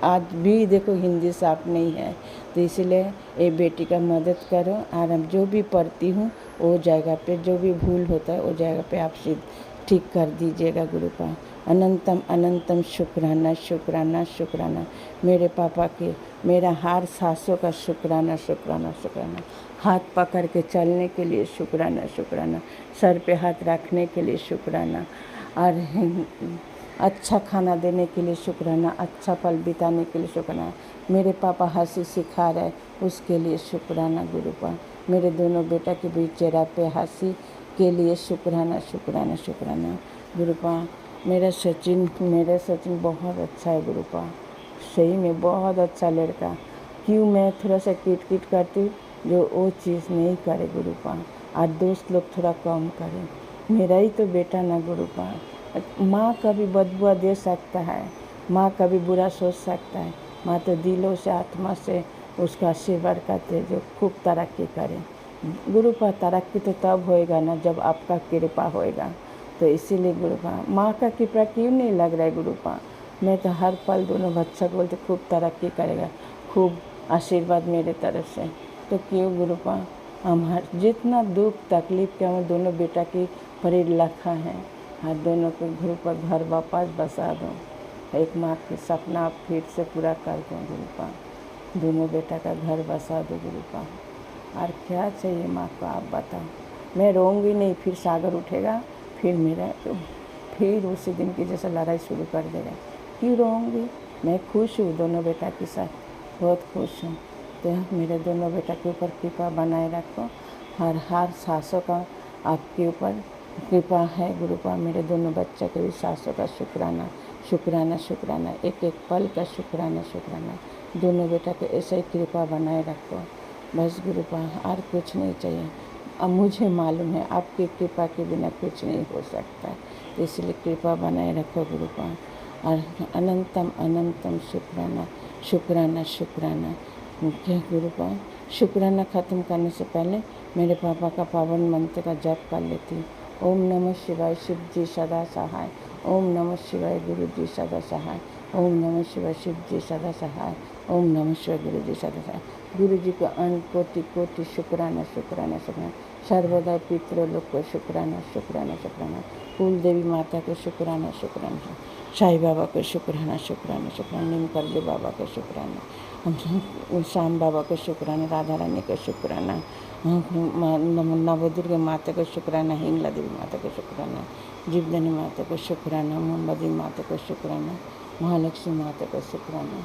आज भी देखो हिंदी साफ नहीं है, तो इसलिए ये बेटी का मदद करो। और अब जो भी पढ़ती हूँ वो जगह पे जो भी भूल होता है वो जगह पे आप ठीक कर दीजिएगा गुरुपा। अनंतम अनंतम शुक्राना शुक्राना शुक्राना मेरे पापा के, मेरा हर सांसों का शुक्राना शुक्राना शुक्राना। हाथ पकड़ के चलने के लिए शुक्राना शुक्राना, सर पे हाथ रखने के लिए शुक्राना, और अच्छा खाना देने के लिए शुक्राना, अच्छा पल बिताने के लिए शुक्राना। मेरे पापा हंसी सिखा रहे उसके लिए शुक्राना गुरुपा। मेरे दोनों बेटा के बीच चेहरा पे हंसी के लिए शुक्राना शुक्राना शुक्राना गुरुपा। मेरा सचिन बहुत अच्छा है गुरुपा, सही में बहुत अच्छा लड़का। क्यों मैं थोड़ा सा किट करती जो वो चीज़ नहीं करे गुरुपा, और दोस्त लोग थोड़ा कम करें। मेरा ही तो बेटा ना गुरुपा। माँ का भी बदबुआ दे सकता है, माँ का भी बुरा सोच सकता है, माँ तो दिलों से आत्मा से उसका आशीर्वाद करते जो खूब तरक्की करे गुरुपा। तरक्की तो तब होएगा ना जब आपका कृपा होएगा। तो इसीलिए गुरुपा माँ का कृपा क्यों नहीं लग रहा है गुरुपा। मैं तो हर पल दोनों बच्चा को बोलते खूब तरक्की करेगा, खूब आशीर्वाद मेरे तरफ से। तो क्यों गुरुपा हमारे जितना दुख तकलीफ के हम दोनों बेटा की परी लखा है, हर दोनों को गुरुपा घर वापस बसा दो, एक माँ की सपना आप फिर से पूरा कर दो गुरुपा, दोनों बेटा का घर बसा दो गुरुपा। और क्या चाहिए माँ को आप बताओ। मैं रोऊंगी नहीं, फिर सागर उठेगा, फिर मेरा फिर उसी दिन की जैसे लड़ाई शुरू कर देगा। क्यों रोऊंगी, मैं खुश हूँ दोनों बेटा के साथ, बहुत खुश हूँ। तो मेरे दोनों बेटा के ऊपर कृपा बनाए रखो, हर सासों का आपके ऊपर कृपा है गुरुपा। मेरे दोनों बच्चे के भी सासों का शुक्राना शुक्राना शुक्राना, एक एक पल का शुक्राना शुक्राना। दोनों बेटा के ऐसे ही कृपा बनाए रखो बस गुरुपा, और कुछ नहीं चाहिए। अब मुझे मालूम है आपकी कृपा के बिना कुछ नहीं हो सकता, तो इसलिए कृपा बनाए रखो गुरुपा। और अनंतम अनंतम शुक्राना शुक्राना शुक्राना। क्या गुरुपा, शुक्राना ख़त्म करने से पहले मेरे पापा का पावन मंत्र का जप कर लेती। ओम नमः शिवाय शिव जी सदा सहाय, ओम नमः शिवाय गुरु जी सदा सहाय, ओम नमः शिवाय शिव जी सदा सहाय, ओम नमः शिवाय गुरु जी सदा सहाय। गुरु जी को अनंत कोटि कोटि शुक्राना शुक्राना शुक्राना। सर्वदा पितृलोक को शुक्राना शुक्राना शुक्राना। कुल देवी माता को शुक्राना शुक्राना, साईं बाबा को शुक्राना शुक्राना शुक्राना, नीमकरली बाबा को शुक्राना, श्याम बाबा को शुक्राना, राधा रानी को शुक्राना, नवदुर्गा माता को शुक्राना, हिंगला देवी माता को शुक्राना, जीवदानी माता को शुक्राना, मोमबती माता को शुक्राना, महालक्ष्मी माता को शुक्राना।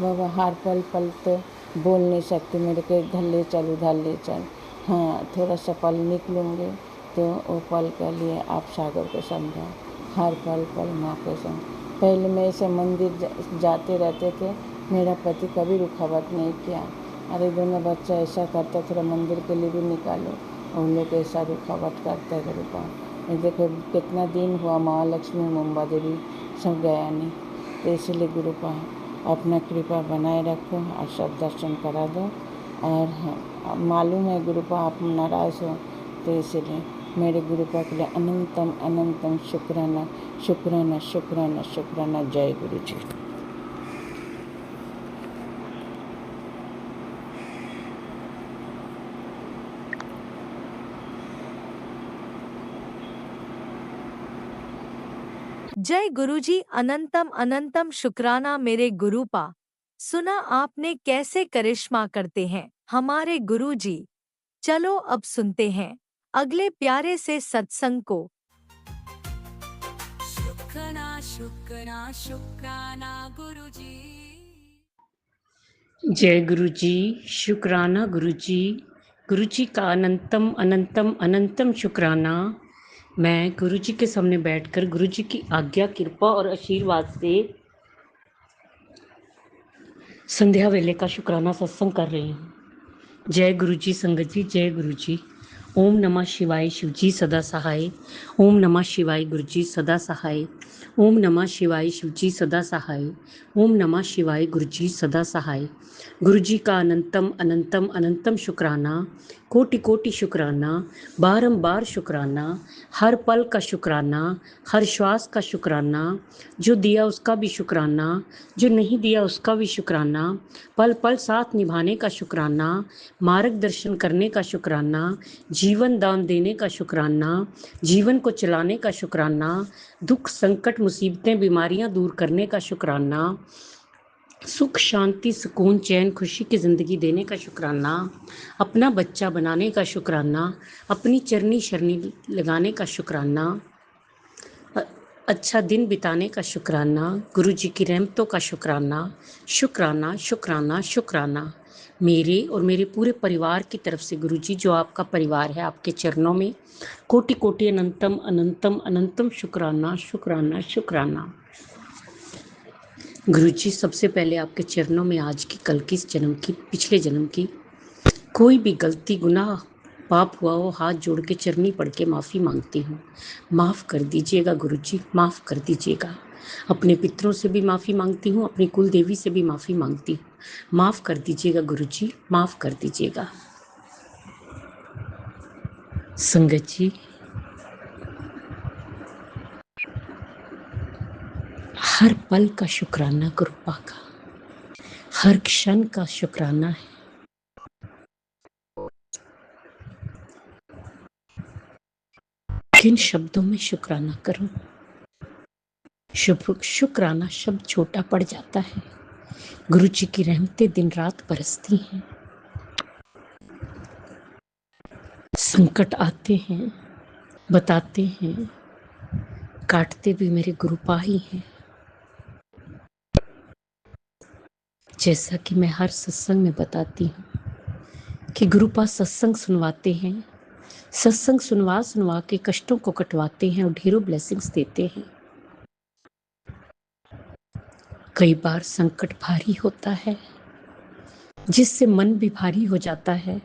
बाबा हर पल पल तो बोल नहीं सकती, मेरे को इधर ले चल उधर ले चल, हाँ थोड़ा सा पल निकलूँगी तो वो पल के लिए आप सागर को समझाओ, हर पल पल माँ को समझ। पहले मैं ऐसे मंदिर जाते रहते थे, मेरा पति कभी रुकावट नहीं किया। अरे दोनों बच्चा ऐसा करता, थोड़ा मंदिर के लिए भी निकालो, उन लोग ऐसा रुकावट करता है गुरुपा। देखो कितना दिन हुआ महालक्ष्मी मुंबा देवी सब गया नहीं, तो इसलिए गुरुपा अपना कृपा बनाए रखो और सब दर्शन करा दो। और मालूम है गुरुपा आप नाराज़ हो, तो इसलिए मेरे गुरुपा के लिए अनंतम अनंतम शुक्राना शुक्राना शुक्राना शुक्राना। जय गुरु जी। जय गुरुजी। अनंतम अनंतम शुक्राना मेरे गुरुपा। सुना आपने कैसे करिश्मा करते हैं हमारे गुरुजी। चलो अब सुनते हैं अगले प्यारे से सत्संग को। शुक्राना शुक्राना शुक्राना गुरुजी। जय गुरु जी। शुक्राना गुरु जी। गुरु जी का अनंतम अनंतम अनंतम शुक्राना। मैं गुरु जी के सामने बैठकर गुरु जी की आज्ञा कृपा और आशीर्वाद से संध्या वेले का शुक्राना सत्संग कर रही हूँ। जय गुरु जी संगत जी, जय गुरु जी। ओम नमः शिवाय शिव जी सदा सहाय, ओम नमः शिवाय गुरु जी सदा सहाय, ओम नमः शिवाय शिव जी सदा सहाय, ओम नमः शिवाय गुरु जी सदा सहाय। गुरु जी का अनंतम अनंतम अनंतम शुक्राना, कोटि कोटि शुक्राना, बारंबार शुक्राना, हर पल का शुक्राना, हर श्वास का शुक्राना, जो दिया उसका भी शुक्राना, जो नहीं दिया उसका भी शुक्राना, पल पल साथ निभाने का शुक्राना, मार्गदर्शन करने का शुक्राना, जीवन दान देने का शुक्राना, जीवन को चलाने का शुक्राना, दुख संकट मुसीबतें बीमारियां दूर करने का शुक्राना, सुख शांति सुकून चैन खुशी की ज़िंदगी देने का शुक्राना, अपना बच्चा बनाने का शुक्राना, अपनी चरनी शरनी लगाने का शुक्राना, अच्छा दिन बिताने का शुक्राना, गुरु जी की रहमतों का शुक्राना, शुक्राना शुक्राना शुक्राना। मेरे और मेरे पूरे परिवार की तरफ से गुरु जी, जो आपका परिवार है, आपके चरणों में कोटि कोटि अनंतम अनंतम अनंतम शुक्राना शुक्राना शुक्राना। गुरु जी, सबसे पहले आपके चरणों में आज की, कल की, इस जन्म की, पिछले जन्म की कोई भी गलती गुनाह पाप हुआ हो, हाथ जोड़ के चरनी पढ़ के माफ़ी मांगती हूँ। माफ़ कर दीजिएगा गुरु जी, माफ़ कर दीजिएगा। अपने पितरों से भी माफ़ी मांगती हूँ, अपनी कुल देवी से भी माफ़ी मांगती हूँ। माफ़ कर दीजिएगा गुरु जी, माफ़ कर दीजिएगा। संगत जी, हर पल का शुक्राना गुरुपा का, हर क्षण का शुक्राना है। किन शब्दों में शुक्राना करूं? शुक्राना शब्द छोटा पड़ जाता है। गुरु जी की रहमतें दिन रात बरसती हैं। संकट आते हैं, बताते हैं, काटते भी मेरे गुरुपा ही हैं। जैसा कि मैं हर सत्संग में बताती हूँ कि गुरुपा सत्संग सुनवाते हैं, सत्संग सुनवा के कष्टों को कटवाते हैं और ढेरों ब्लेसिंग्स देते हैं। कई बार संकट भारी होता है, जिससे मन भी भारी हो जाता है।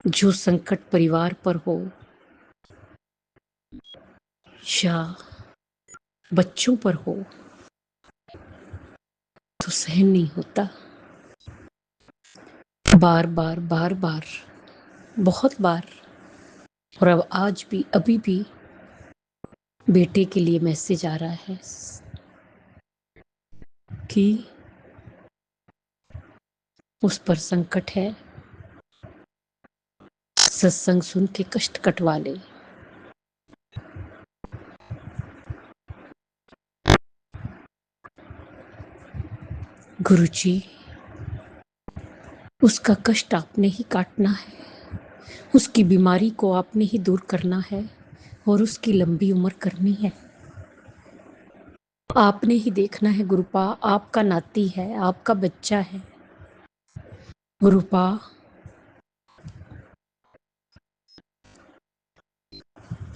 जो संकट परिवार पर हो या बच्चों पर हो तो सहन नहीं होता। बार बार बहुत बार, और अब आज भी अभी भी बेटे के लिए मैसेज आ रहा है कि उस पर संकट है, सत्संग सुन के कष्ट कटवा ले। गुरुजी, उसका कष्ट आपने ही काटना है, उसकी बीमारी को आपने ही दूर करना है और उसकी लंबी उम्र करनी है। आपने ही देखना है गुरुपा, आपका नाती है, आपका बच्चा है। गुरुपा,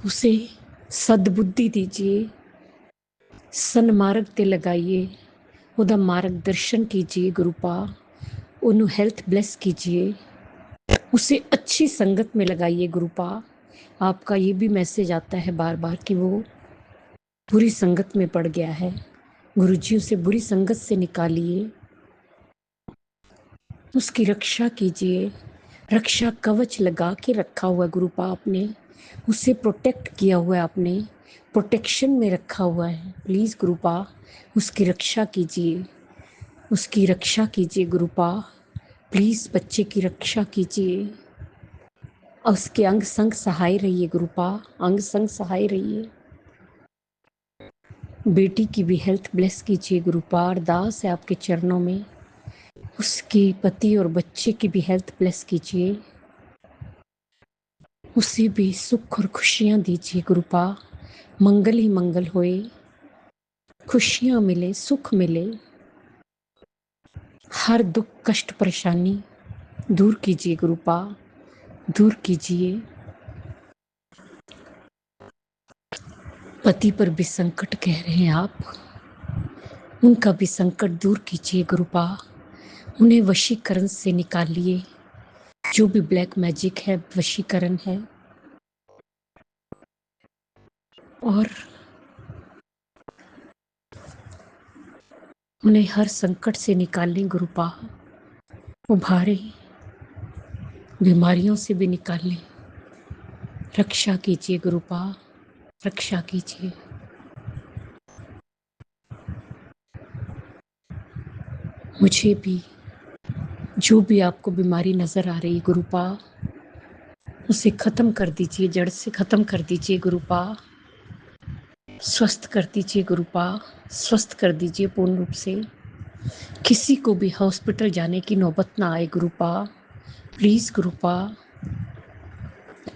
उसे सद्बुद्धि दीजिए, सन्मार्ग ते लगाइए, उदा मार्गदर्शन कीजिए गुरुपा, उन्हें हेल्थ ब्लेस कीजिए, उसे अच्छी संगत में लगाइए गुरुपा। आपका ये भी मैसेज आता है बार बार कि वो बुरी संगत में पड़ गया है। गुरुजी, उसे बुरी संगत से निकालिए, उसकी रक्षा कीजिए। रक्षा कवच लगा के रखा हुआ है गुरुपा आपने, उसे प्रोटेक्ट किया हुआ है आपने, प्रोटेक्शन में रखा हुआ है। प्लीज गुरुपा, उसकी रक्षा कीजिए, उसकी रक्षा कीजिए गुरुपा। प्लीज बच्चे की रक्षा कीजिए और उसके अंग संग सहाय रहिए गुरुपा, अंग संग सहाय रहिए। बेटी की भी हेल्थ ब्लेस कीजिए गुरुपा, अरदास है आपके चरणों में। उसके पति और बच्चे की भी हेल्थ ब्लेस कीजिए, उसे भी सुख और खुशियां दीजिए गुरुपा। मंगल ही मंगल होए, खुशियां मिले, सुख मिले, हर दुख कष्ट परेशानी दूर कीजिए गुरुपा, दूर कीजिए। पति पर भी संकट कह रहे हैं आप, उनका भी संकट दूर कीजिए गुरुपा, उन्हें वशीकरण से निकालिए। जो भी ब्लैक मैजिक है, वशीकरण है, और उन्हें हर संकट से निकालें गुरुपा, उभारे, बीमारियों से भी निकालें। रक्षा कीजिए गुरुपा, रक्षा कीजिए। मुझे भी जो भी आपको बीमारी नजर आ रही गुरुपा, उसे खत्म कर दीजिए, जड़ से खत्म कर दीजिए गुरुपा। स्वस्थ कर दीजिए गुरुपा, स्वस्थ कर दीजिए पूर्ण रूप से। किसी को भी हॉस्पिटल जाने की नौबत ना आए गुरुपा, प्लीज गुरुपा।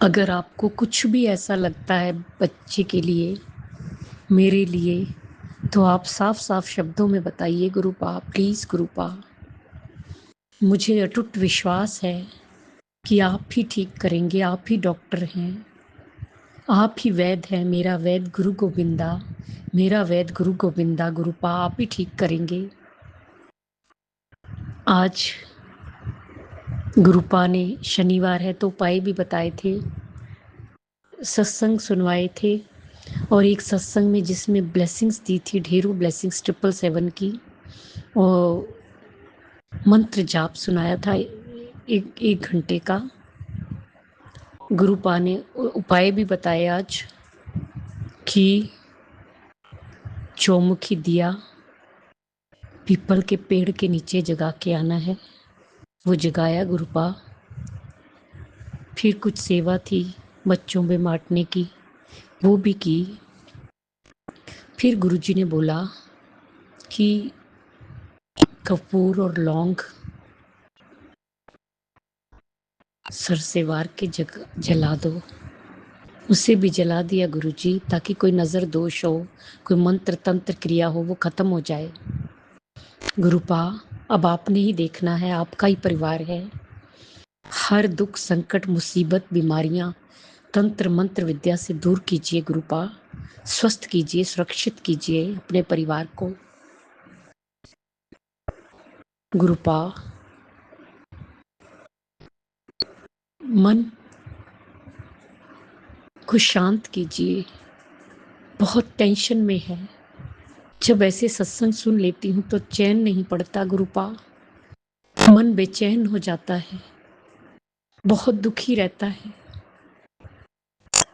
अगर आपको कुछ भी ऐसा लगता है बच्चे के लिए, मेरे लिए, तो आप साफ साफ शब्दों में बताइए गुरुपा, प्लीज गुरुपा। मुझे अटूट विश्वास है कि आप ही ठीक करेंगे, आप ही डॉक्टर हैं, आप ही वैद हैं। मेरा वैद गुरु गोविंदा, मेरा वैद गुरु गोविंदा। गुरुपा, आप ही ठीक करेंगे। आज गुरुपा ने, शनिवार है तो उपाय भी बताए थे, सत्संग सुनवाए थे, और एक सत्संग में जिसमें ब्लेसिंग्स दी थी, ढेरों ब्लेसिंग्स 777 की, और मंत्र जाप सुनाया था एक घंटे का। गुरुपा ने उपाय भी बताए आज कि चौमुखी दिया पीपल के पेड़ के नीचे जगा के आना है। वो जगाया गुरुपा। फिर कुछ सेवा थी बच्चों में बांटने की, वो भी की। फिर गुरुजी ने बोला कि कपूर और लौंग सर से वार के जला दो। उसे भी जला दिया गुरुजी, ताकि कोई नज़र दोष हो, कोई मंत्र तंत्र क्रिया हो, वो खत्म हो जाए। गुरुपा, अब आपने ही देखना है, आपका ही परिवार है। हर दुख संकट मुसीबत बीमारियां तंत्र मंत्र विद्या से दूर कीजिए गुरुपा। स्वस्थ कीजिए, सुरक्षित कीजिए अपने परिवार को। गुरुपा, मन को शांत कीजिए, बहुत टेंशन में है। जब ऐसे सत्संग सुन लेती हूँ तो चैन नहीं पड़ता गुरुपा, मन बेचैन हो जाता है, बहुत दुखी रहता है।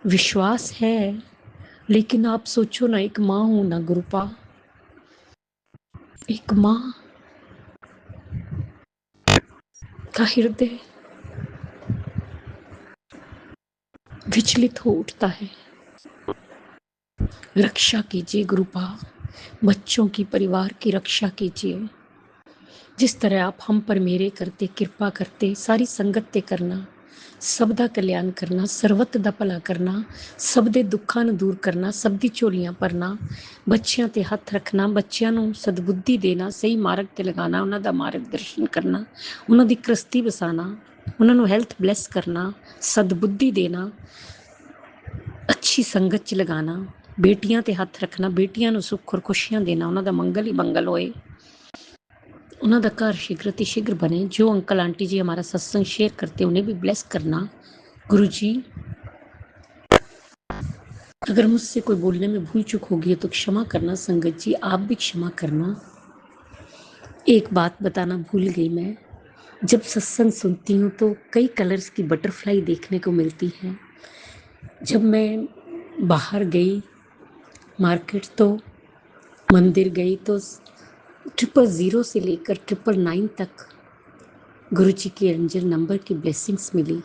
विश्वास है, लेकिन आप सोचो ना, एक माँ हूं ना गुरुपा, एक माँ का हृदय विचलित हो उठता है। रक्षा कीजिए गुरुपा, बच्चों की परिवार की रक्षा कीजिए। जिस तरह आप हम पर मेरे करते, कृपा करते, सारी संगत ते करना, सब दा कल्याण करना, ਸਰਬਤ ਦਾ ਭਲਾ ਕਰਨਾ, ਸਭ ਦੇ ਦੁੱਖਾਂ ਨੂੰ ਦੂਰ ਕਰਨਾ, ਸਭ ਦੀ ਝੋਲੀਆਂ ਭਰਨਾ, ਬੱਚਿਆਂ ਤੇ ਹੱਥ ਰੱਖਣਾ, ਬੱਚਿਆਂ ਨੂੰ ਸਦਬੁੱਧੀ ਦੇਣਾ, ਸਹੀ ਮਾਰਗ ਤੇ ਲਗਾਉਣਾ, ਉਹਨਾਂ ਦਾ ਮਾਰਗ ਦਰਸ਼ਨ ਕਰਨਾ, ਉਹਨਾਂ ਦੀ ਕ੍ਰਿਸਤੀ ਵਸਾਣਾ, ਉਹਨਾਂ ਨੂੰ ਹੈਲਥ ਬਲੈਸ ਕਰਨਾ, ਸਦਬੁੱਧੀ ਦੇਣਾ, ਅੱਛੀ ਸੰਗਤ 'ਚ ਲਗਾਉਣਾ, ਬੇਟੀਆਂ ਤੇ ਹੱਥ ਰੱਖਣਾ, ਬੇਟੀਆਂ ਨੂੰ ਸੁੱਖ ਔਰ ਖੁਸ਼ੀਆਂ ਦੇਣਾ, ਉਹਨਾਂ ਦਾ ਮੰਗਲ ਹੀ ਮੰਗਲ ਹੋਏ, ਉਹਨਾਂ ਦਾ घर शीघ्र अति शीघ्र बने। जो अंकल आंटी जी हमारा सत्संग शेयर करते हैं उन्हें भी ब्लेस करना। गुरु जी, अगर मुझसे कोई बोलने में भूल चूक होगी तो क्षमा करना। संगत जी, आप भी क्षमा करना। एक बात बताना भूल गई मैं, जब सत्संग सुनती हूँ तो कई कलर्स की बटरफ्लाई देखने को मिलती है। जब मैं बाहर गई मार्केट तो मंदिर गई तो 000 से लेकर 999 तक गुरु जी के एंजल नंबर की ब्लेसिंग्स मिली।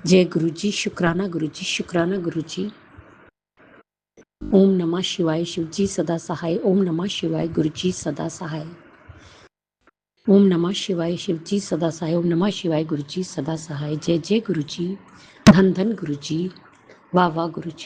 जय गुरु जी, शुक्राना गुरु जी, शुक्राना गुरु जी। ओम नमः शिवाय, शिव जी सदा सहाय। ओम नमः शिवाय, गुरु जी सदा सहाय। ओम नमः शिवाय, शिव जी सदा सहाय। ओम नमः शिवाय, गुरु जी सदा सहाय। जय जय गुरु जी, धन धन गुरु जी, वाह वाह गुरु जी।